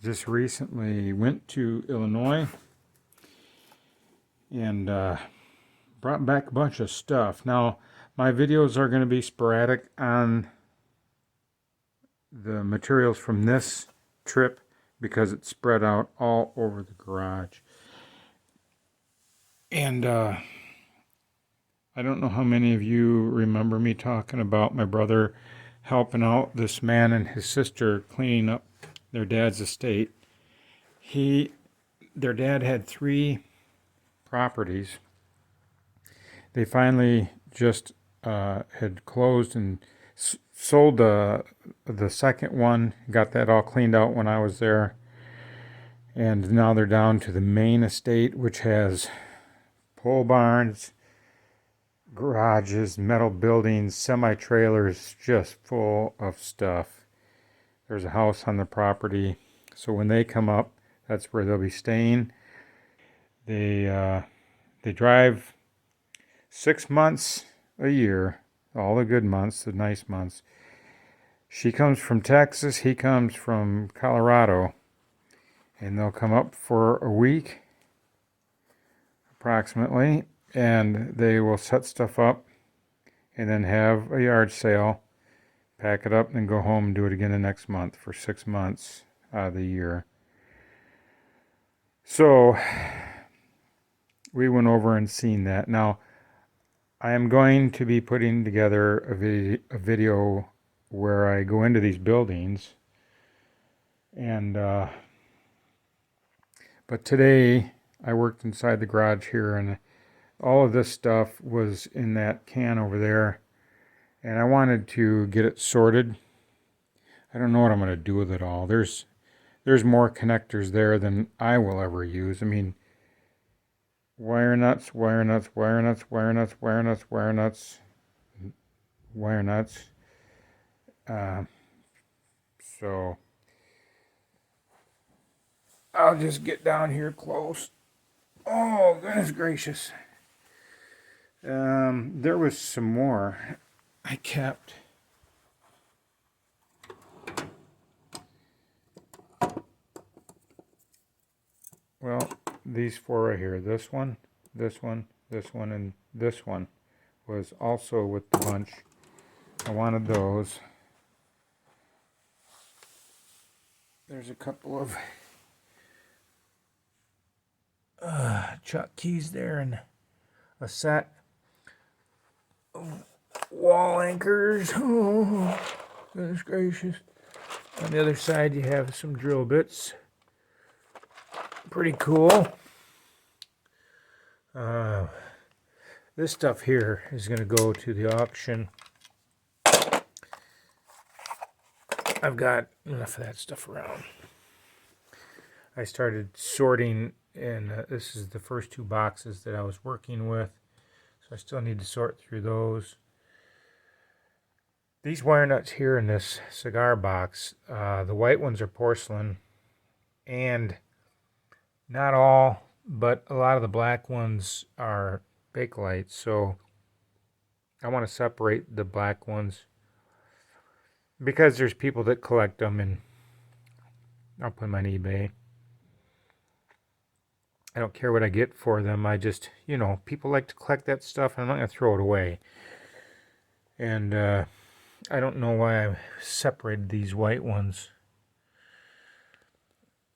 just recently went to Illinois and brought back a bunch of stuff. Now, my videos are going to be sporadic on the materials from this trip because it's spread out all over the garage. And I don't know how many of you remember me talking about my brother helping out this man and his sister cleaning up their dad's estate. Their dad had 3 properties. They finally just had closed and sold the second one, got that all cleaned out when I was there. And now they're down to the main estate, which has pole barns, garages, metal buildings, semi-trailers, just full of stuff. There's a house on the property. So when they come up, that's where they'll be staying. They drive 6 months a year, all the good months, the nice months. She comes from Texas, he comes from Colorado, and they'll come up for a week, approximately, and they will set stuff up and then have a yard sale, pack it up, and go home and do it again the next month for 6 months out of the year. So we went over and seen that. Now, I am going to be putting together a video where I go into these buildings, and but today I worked inside the garage here, and all of this stuff was in that can over there, and I wanted to get it sorted. I don't know what I'm going to do with it all. There's more connectors there than I will ever use. I mean, wire nuts, wire nuts, wire nuts, wire nuts, wire nuts, wire nuts, wire nuts. So I'll just get down here close. Oh, goodness gracious. There was some more I kept. Well, these 4 right here, this one, this one, this one, and this one was also with the bunch. I wanted those. There's a couple of chuck keys there and a set of wall anchors. Oh, goodness gracious. On the other side you have some drill bits. Pretty cool. This stuff here is going to go to the auction. I've got enough of that stuff around. I started sorting, and this is the first 2 boxes that I was working with, so I still need to sort through those. These wire nuts here in this cigar box, the white ones are porcelain, and not all, but a lot of the black ones are Bakelite, so I want to separate the black ones because there's people that collect them, and I'll put them on eBay. I don't care what I get for them. I just, people like to collect that stuff, and I'm not going to throw it away. And I don't know why I separated these white ones,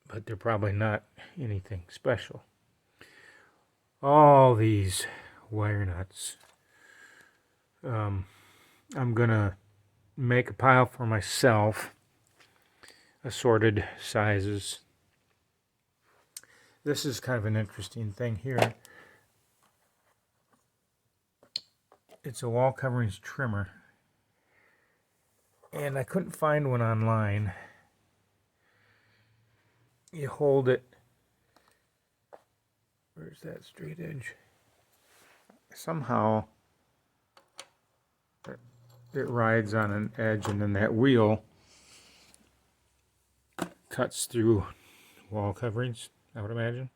but they're probably not anything special. All these wire nuts. I'm going to make a pile for myself, assorted sizes. This is kind of an interesting thing here. It's a wall coverings trimmer, and I couldn't find one online. You hold it. Where's that straight edge? Somehow it rides on an edge, and then that wheel cuts through wall coverings, I would imagine.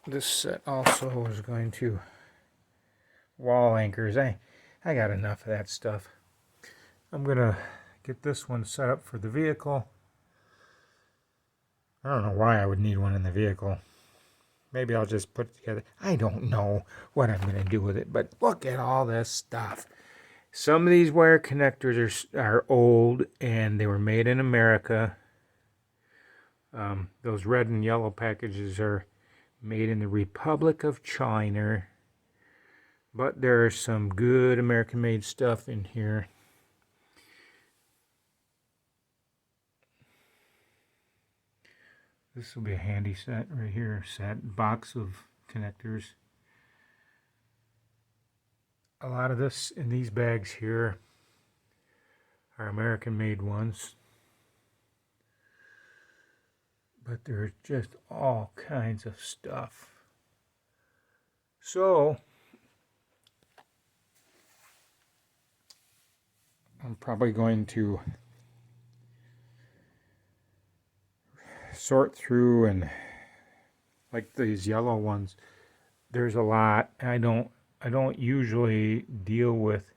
This set also is going to wall anchors. I got enough of that stuff. I'm gonna get this one set up for the vehicle. I don't know why I would need one in the vehicle. Maybe I'll just put it together. I don't know what I'm going to do with it, but look at all this stuff. Some of these wire connectors are old, and they were made in America. Those red and yellow packages are made in the Republic of China. But there's some good American-made stuff in here. This will be a handy set right here. Box of connectors. A lot of this in these bags here are American-made ones. But there's just all kinds of stuff. So I'm probably going to sort through, and like these yellow ones, there's a lot. I don't usually deal with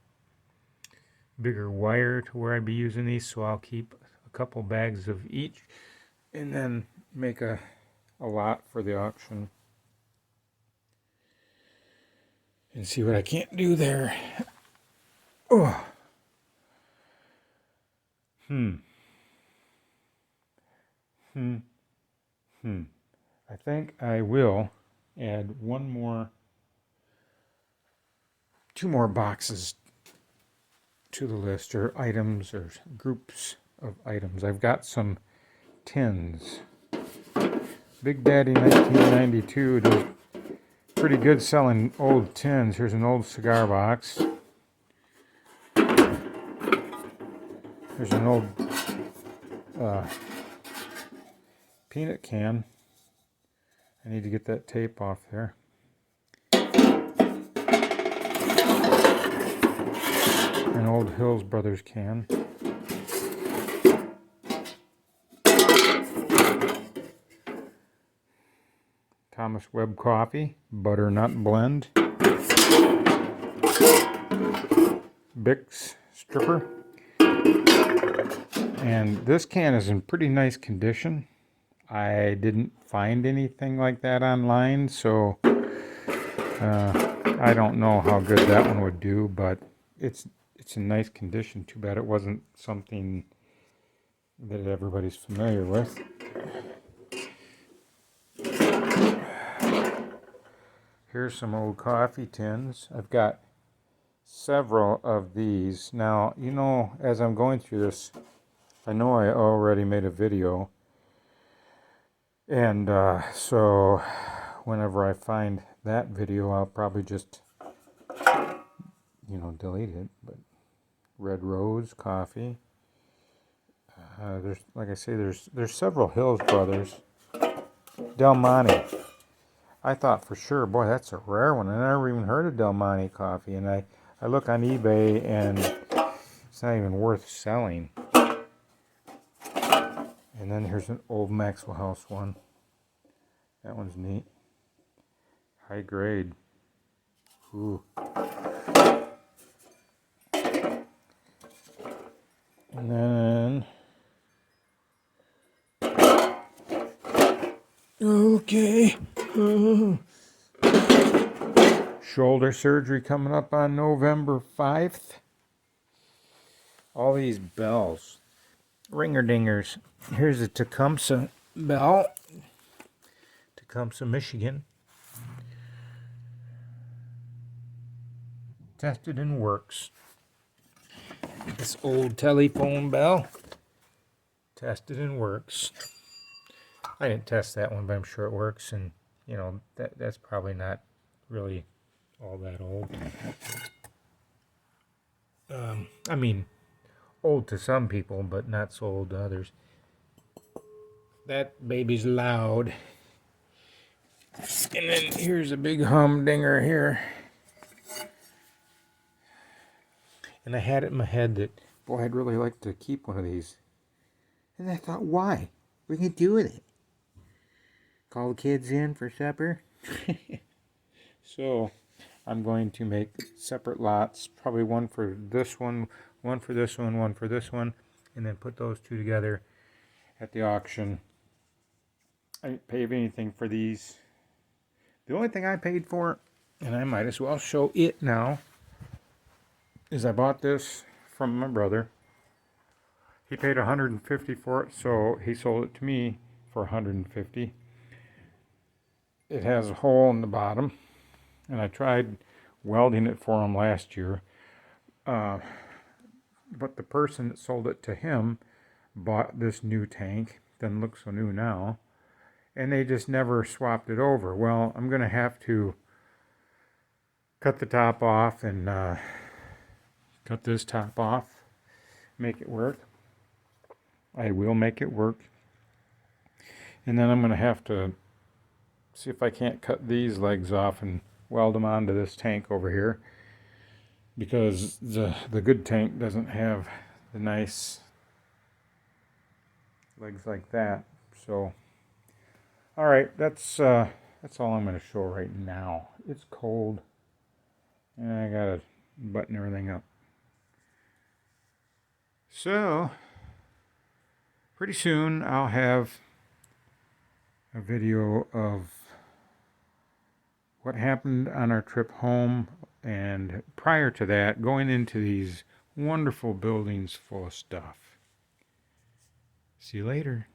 bigger wire to where I'd be using these, so I'll keep a couple bags of each and then make a lot for the auction and see what I can't do there. Oh. I think I will add two more boxes to the list, or items, or groups of items. I've got some tins. Big Daddy 1992 does pretty good selling old tins. Here's an old cigar box. There's an old peanut can. I need to get that tape off there. An old Hills Brothers can. Thomas Webb coffee, butternut blend. Bix stripper. And this can is in pretty nice condition. I didn't find anything like that online, so I don't know how good that one would do, but it's in nice condition. Too bad it wasn't something that everybody's familiar with. Here's some old coffee tins. I've got several of these. Now, you know, as I'm going through this, I know I already made a video, and so whenever I find that video, I'll probably just, delete it. But Red Rose coffee. There's, like I say, there's several Hills Brothers. Del Monte. I thought for sure, boy, that's a rare one. I never even heard of Del Monte coffee, and I look on eBay, and it's not even worth selling. And then here's an old Maxwell House one. That one's neat. High grade. Ooh. And then, okay. Shoulder surgery coming up on November 5th. All these bells. Ringer dingers. Here's a Tecumseh bell. Tecumseh, Michigan. Tested and works. This old telephone bell. Tested and works. I didn't test that one, but I'm sure it works, and that's probably not really all that old. I mean, old to some people, but not so old to others. That baby's loud. And then here's a big humdinger here. And I had it in my head that, boy, I'd really like to keep one of these. And I thought, why? What can you do with it? Call the kids in for supper? So, I'm going to make separate lots. Probably one for this one, one for this one, one for this one. and then put those two together at the auction. I didn't pay anything for these. The only thing I paid for, and I might as well show it now, is I bought this from my brother. He paid $150 for it, so he sold it to me for $150. It has a hole in the bottom, and I tried welding it for him last year. But the person that sold it to him bought this new tank. Doesn't look so new now. And they just never swapped it over. Well, I'm going to have to cut the top off and cut this top off, make it work. I will make it work. And then I'm going to have to see if I can't cut these legs off and weld them onto this tank over here, because the good tank doesn't have the nice legs like that. So all right, that's all I'm going to show right now. It's cold, and I gotta button everything up. So pretty soon I'll have a video of what happened on our trip home, and prior to that, going into these wonderful buildings full of stuff. See you later.